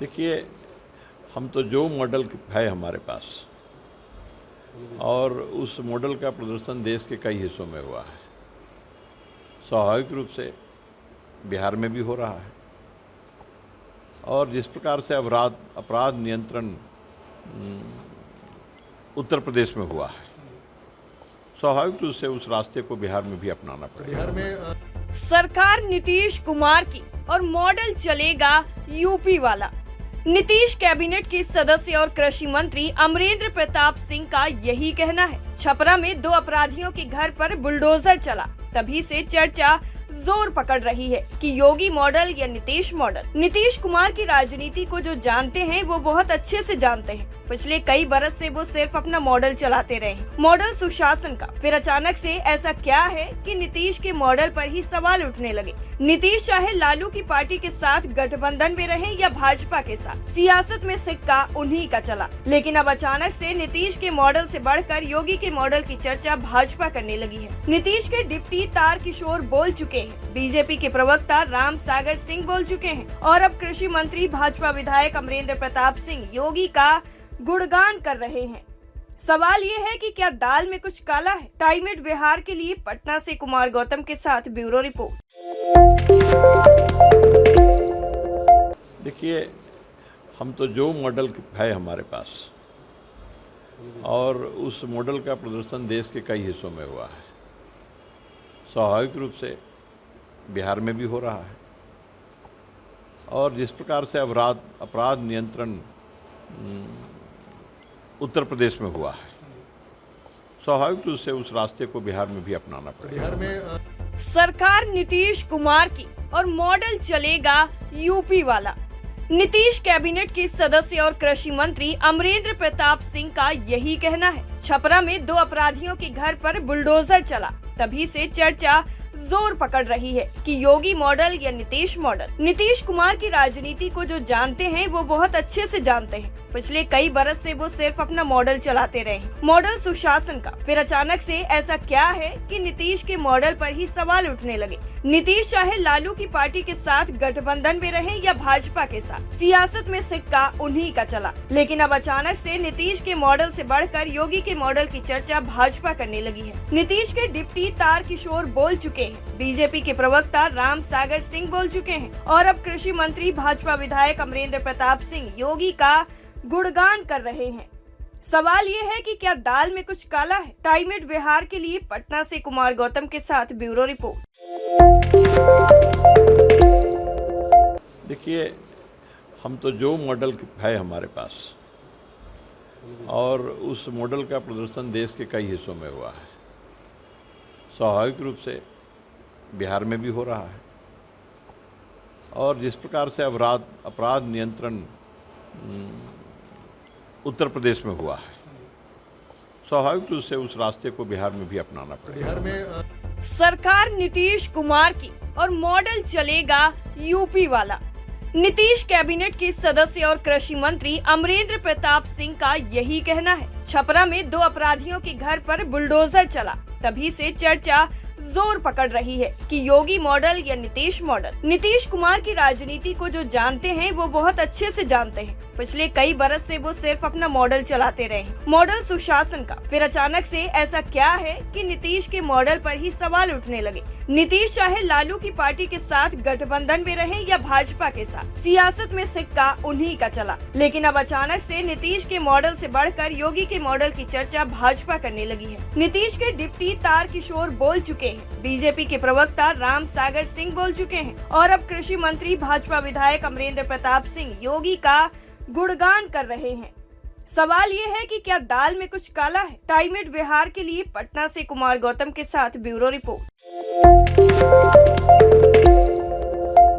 देखिए, हम तो जो मॉडल है हमारे पास और उस मॉडल का प्रदर्शन देश के कई हिस्सों में हुआ है। स्वाभाविक रूप से बिहार में भी हो रहा है और जिस प्रकार से अपराध नियंत्रण उत्तर प्रदेश में हुआ है, स्वाभाविक रूप से उस रास्ते को बिहार में भी अपनाना पड़ेगा। बिहार में सरकार नीतीश कुमार की और मॉडल चलेगा यूपी वाला। नीतीश कैबिनेट के सदस्य और कृषि मंत्री अमरेंद्र प्रताप सिंह का यही कहना है। छपरा में 2 अपराधियों के घर पर बुलडोजर चला, तभी से चर्चा जोर पकड़ रही है कि योगी मॉडल या नीतीश मॉडल। नीतीश कुमार की राजनीति को जो जानते हैं वो बहुत अच्छे से जानते हैं। पिछले कई बरस से वो सिर्फ अपना मॉडल चलाते रहे हैं, मॉडल सुशासन का। फिर अचानक से ऐसा क्या है कि नीतीश के मॉडल पर ही सवाल उठने लगे। नीतीश चाहे लालू की पार्टी के साथ गठबंधन में रहे या भाजपा के साथ, सियासत में सिक्का उन्हीं का चला। लेकिन अब अचानक से नीतीश के मॉडल से बढ़कर योगी के मॉडल की चर्चा भाजपा करने लगी है। नीतीश के डिप्टी तारकिशोर बोल चुके हैं, बीजेपी के प्रवक्ता राम सागर सिंह बोल चुके हैं और अब कृषि मंत्री भाजपा विधायक अमरेंद्र प्रताप सिंह योगी का गुणगान कर रहे हैं। सवाल ये है कि क्या दाल में कुछ काला है। टाइम एट बिहार के लिए पटना से कुमार गौतम के साथ ब्यूरो रिपोर्ट। देखिए, हम तो जो मॉडल है हमारे पास और उस मॉडल का प्रदर्शन देश के कई हिस्सों में हुआ है। स्वाभाविक रूप से बिहार में भी हो रहा है और जिस प्रकार से अपराध नियंत्रण उत्तर प्रदेश में हुआ है, स्वाभाविक रूप से उस रास्ते को बिहार में भी अपनाना पड़ेगा। बिहार में सरकार नीतीश कुमार की और मॉडल चलेगा यूपी वाला। नीतीश कैबिनेट के सदस्य और कृषि मंत्री अमरेंद्र प्रताप सिंह का यही कहना है। छपरा में 2 अपराधियों के घर पर बुलडोजर चला, तभी से चर्चा जोर पकड़ रही है कि योगी मॉडल या नीतीश मॉडल। नीतीश कुमार की राजनीति को जो जानते हैं वो बहुत अच्छे से जानते हैं। पिछले कई बरस से वो सिर्फ अपना मॉडल चलाते रहे हैं, मॉडल सुशासन का। फिर अचानक से ऐसा क्या है कि नीतीश के मॉडल पर ही सवाल उठने लगे। नीतीश चाहे लालू की पार्टी के साथ गठबंधन में रहे या भाजपा के साथ, सियासत में सिक्का उन्हीं का चला। लेकिन अब अचानक से नीतीश के मॉडल से बढ़कर योगी के मॉडल की चर्चा भाजपा करने लगी है। नीतीश के डिप्टी तारकिशोर बोल चुके हैं, बीजेपी के प्रवक्ता राम सागर सिंह बोल चुके हैं और अब कृषि मंत्री भाजपा विधायक अमरेंद्र प्रताप सिंह योगी का गुणगान कर रहे हैं। सवाल ये है कि क्या दाल में कुछ काला है। टाइम एट बिहार के लिए पटना से कुमार गौतम के साथ ब्यूरो रिपोर्ट। देखिए, हम तो जो मॉडल है हमारे पास और उस मॉडल का प्रदर्शन देश के कई हिस्सों में हुआ है। स्वाभाविक रूप से बिहार में भी हो रहा है और जिस प्रकार से अपराध नियंत्रण उत्तर प्रदेश में हुआ है, स्वाभाविक रूप से उस रास्ते को बिहार में भी अपनाना पड़ेगा। बिहार में सरकार नीतीश कुमार की और मॉडल चलेगा यूपी वाला। नीतीश कैबिनेट के सदस्य और कृषि मंत्री अमरेंद्र प्रताप सिंह का यही कहना है। छपरा में 2 अपराधियों के घर पर बुलडोजर चला, तभी से चर्चा जोर पकड़ रही है कि योगी मॉडल या नीतीश मॉडल। नीतीश कुमार की राजनीति को जो जानते हैं वो बहुत अच्छे से जानते हैं। पिछले कई बरस से वो सिर्फ अपना मॉडल चलाते रहे हैं, मॉडल सुशासन का। फिर अचानक से ऐसा क्या है कि नीतीश के मॉडल पर ही सवाल उठने लगे। नीतीश चाहे लालू की पार्टी के साथ गठबंधन में रहे या भाजपा के साथ, सियासत में सिक्का उन्हीं का चला। लेकिन अब अचानक से नीतीश के मॉडल से बढ़कर योगी के मॉडल की चर्चा भाजपा करने लगी है। नीतीश के डिप्टी तारकिशोर बोल चुके हैं, बीजेपी के प्रवक्ता राम सागर सिंह बोल चुके हैं और अब कृषि मंत्री भाजपा विधायक अमरेंद्र प्रताप सिंह योगी का गुणगान कर रहे हैं। सवाल ये है कि क्या दाल में कुछ काला है। टाइम एट बिहार के लिए पटना से कुमार गौतम के साथ ब्यूरो रिपोर्ट।